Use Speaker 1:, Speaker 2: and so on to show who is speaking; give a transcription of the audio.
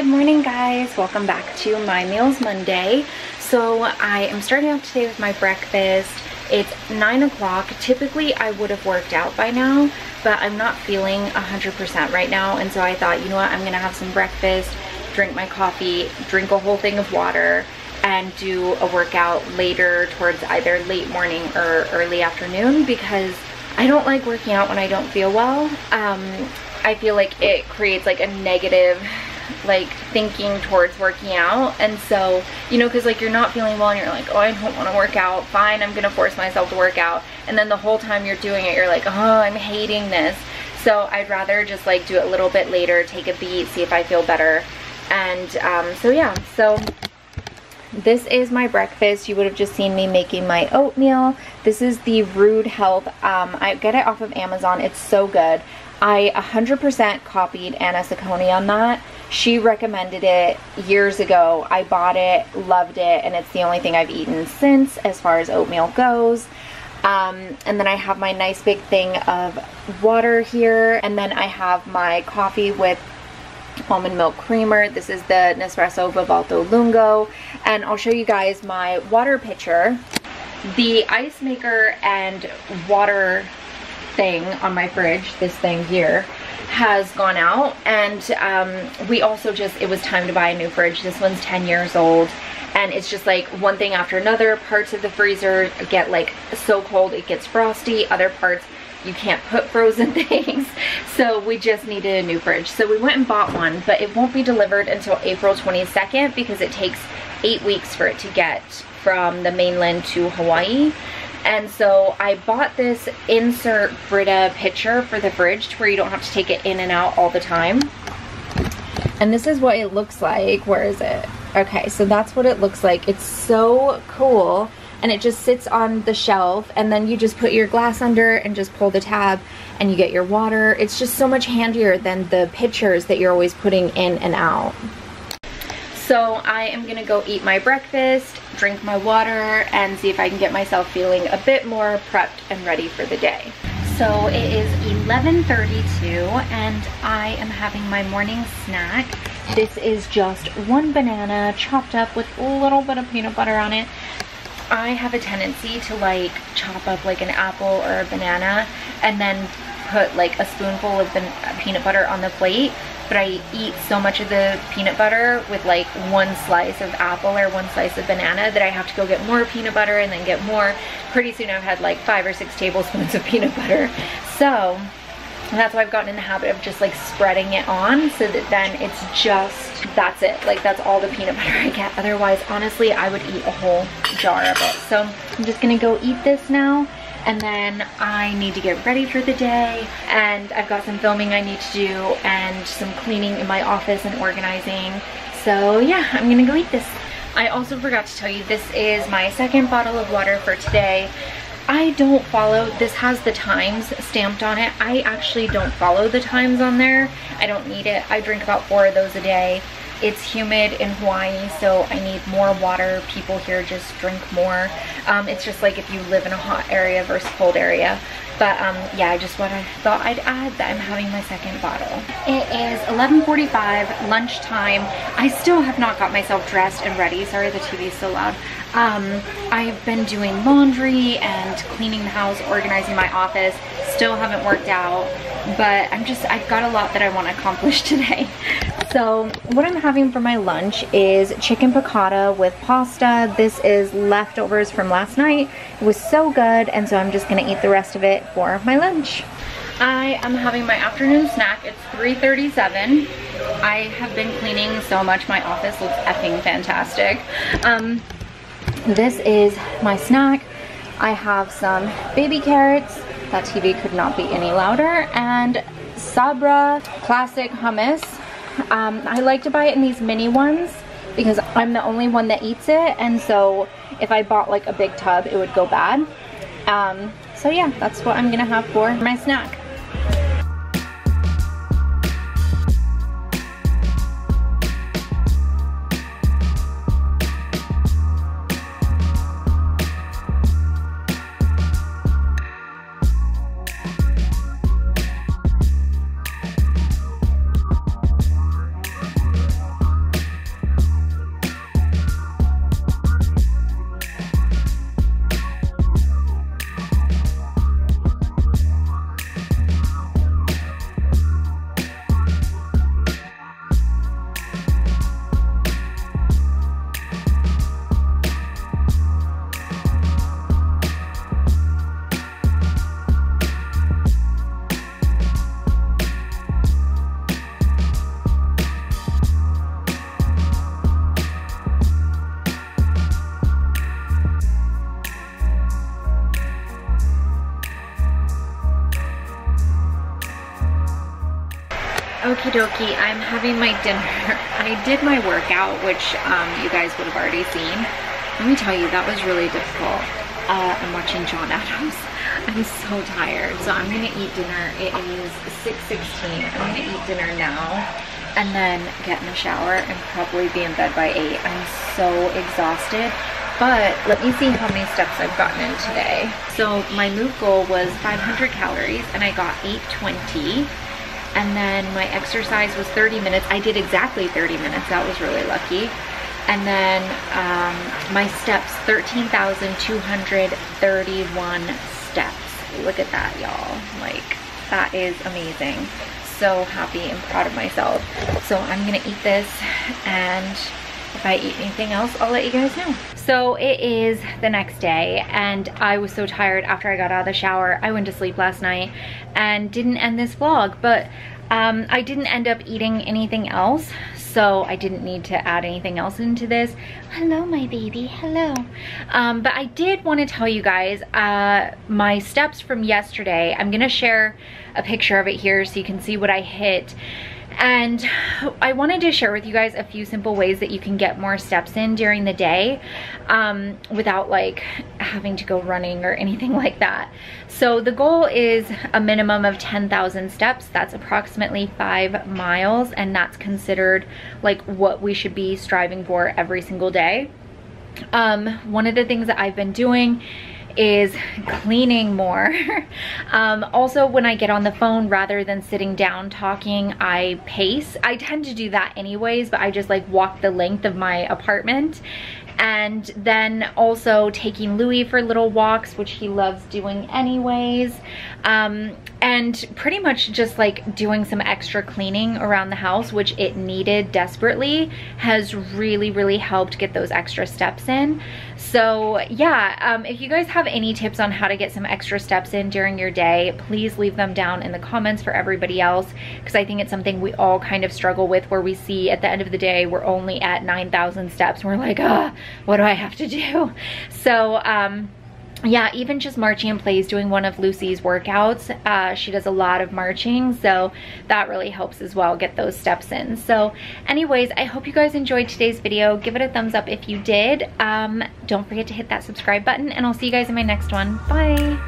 Speaker 1: Good morning, guys. Welcome back to My Meals Monday. So I am starting off today with my breakfast. It's 9 o'clock. Typically I would have worked out by now, but I'm not feeling 100% right now, and so I thought, you know what, I'm gonna have some breakfast, drink my coffee, drink a whole thing of water, and do a workout later towards either late morning or early afternoon, because I don't like working out when I don't feel well. I feel like it creates like a negative like thinking towards working out, and so, you know, because like you're not feeling well and you're like, oh, I don't want to work out, fine, I'm gonna force myself to work out, and then the whole time you're doing it you're like, oh, I'm hating this. So I'd rather just like do it a little bit later, take a beat, see if I feel better. And so yeah, so this is my breakfast. You would have just seen me making my oatmeal. This is the Rude Health. I get it off of Amazon. It's so good. I 100% copied Anna Saccone on that. She recommended it years ago. I bought it, loved it, and it's the only thing I've eaten since as far as oatmeal goes. And then I have my nice big thing of water here, and then I have my coffee with almond milk creamer. This is the Nespresso Vivalto Lungo, and I'll show you guys my water pitcher. The ice maker and water thing on my fridge, this thing here, has gone out, and we also just, it was time to buy a new fridge. This one's 10 years old, and it's just like one thing after another. Parts of the freezer get like so cold it gets frosty, other parts you can't put frozen things, so we just needed a new fridge. So we went and bought one, but it won't be delivered until April 22nd because it takes 8 weeks for it to get from the mainland to Hawaii. And so I bought this insert Brita pitcher for the fridge to where you don't have to take it in and out all the time. And this is what it looks like. Where is it? Okay, so that's what it looks like. It's so cool. And it just sits on the shelf, and then you just put your glass under and just pull the tab and you get your water. It's just so much handier than the pitchers that you're always putting in and out. So I am gonna go eat my breakfast, drink my water, and see if I can get myself feeling a bit more prepped and ready for the day. So it is 11:32 and I am having my morning snack. This is just one banana chopped up with a little bit of peanut butter on it. I have a tendency to like chop up like an apple or a banana and then put like a spoonful of the peanut butter on the plate, but I eat so much of the peanut butter with like one slice of apple or one slice of banana that I have to go get more peanut butter and then get more. Pretty soon I've had like 5 or 6 tablespoons of peanut butter. So that's why I've gotten in the habit of just like spreading it on, so that then it's just, that's it. Like that's all the peanut butter I get. Otherwise, honestly, I would eat a whole jar of it. So I'm just gonna go eat this now, and then I need to get ready for the day, and I've got some filming I need to do and some cleaning in my office and organizing. So yeah, I'm gonna go eat this. I also forgot to tell you, this is my second bottle of water for today. I don't follow, this has the times stamped on it. I actually don't follow the times on there. I don't need it. I drink about 4 of those a day. It's humid in Hawaii, so I need more water. People here just drink more. It's just like if you live in a hot area versus cold area. But yeah, I thought I'd add that I'm having my second bottle. It is 11:45, lunchtime. I still have not got myself dressed and ready. Sorry, the TV is so loud. I've been doing laundry and cleaning the house, organizing my office. Still haven't worked out, but I've got a lot that I want to accomplish today. So what I'm having for my lunch is chicken piccata with pasta. This is leftovers from last night. It was so good, and so I'm just gonna eat the rest of it for my lunch. I am having my afternoon snack. It's 3:37. I have been cleaning so much. My office looks effing fantastic. This is my snack. I have some baby carrots. That TV could not be any louder. And Sabra classic hummus. I like to buy it in these mini ones because I'm the only one that eats it, and so if I bought like a big tub it would go bad. So yeah, that's what I'm gonna have for my snack. Okie dokie, I'm having my dinner. I did my workout, which you guys would have already seen. Let me tell you, that was really difficult. I'm watching John Adams. I'm so tired, so I'm gonna eat dinner. It is 6:16. I'm gonna eat dinner now and then get in the shower and probably be in bed by 8. I'm so exhausted. But let me see how many steps I've gotten in today. So my move goal was 500 calories and I got 820. And then my exercise was 30 minutes. I did exactly 30 minutes. That was really lucky. And then my steps, 13,231 steps. Look at that, y'all. Like, that is amazing. So happy and proud of myself. So I'm gonna eat this, and if I eat anything else, I'll let you guys know. So it is the next day, and I was so tired after I got out of the shower. I went to sleep last night and didn't end this vlog, but I didn't end up eating anything else, so I didn't need to add anything else into this. Hello, my baby, hello. But I did want to tell you guys my steps from yesterday. I'm gonna share a picture of it here so you can see what I hit. And I wanted to share with you guys a few simple ways that you can get more steps in during the day without like having to go running or anything like that. So the goal is a minimum of 10,000 steps. That's approximately 5 miles, and that's considered like what we should be striving for every single day. One of the things that I've been doing is cleaning more. Also, when I get on the phone, rather than sitting down talking, I pace. I tend to do that anyways, but I just like walk the length of my apartment. And then also taking Louis for little walks, which he loves doing anyways. And pretty much just like doing some extra cleaning around the house, which it needed desperately, has really helped get those extra steps in. So yeah, if you guys have any tips on how to get some extra steps in during your day, please leave them down in the comments for everybody else, because I think it's something we all kind of struggle with, where we see at the end of the day we're only at 9,000 steps and we're like, what do I have to do? So yeah, even just marching in place, doing one of Lucy's workouts. She does a lot of marching, so that really helps as well, get those steps in. So anyways, I hope you guys enjoyed today's video. Give it a thumbs up if you did. Don't forget to hit that subscribe button, and I'll see you guys in my next one. Bye.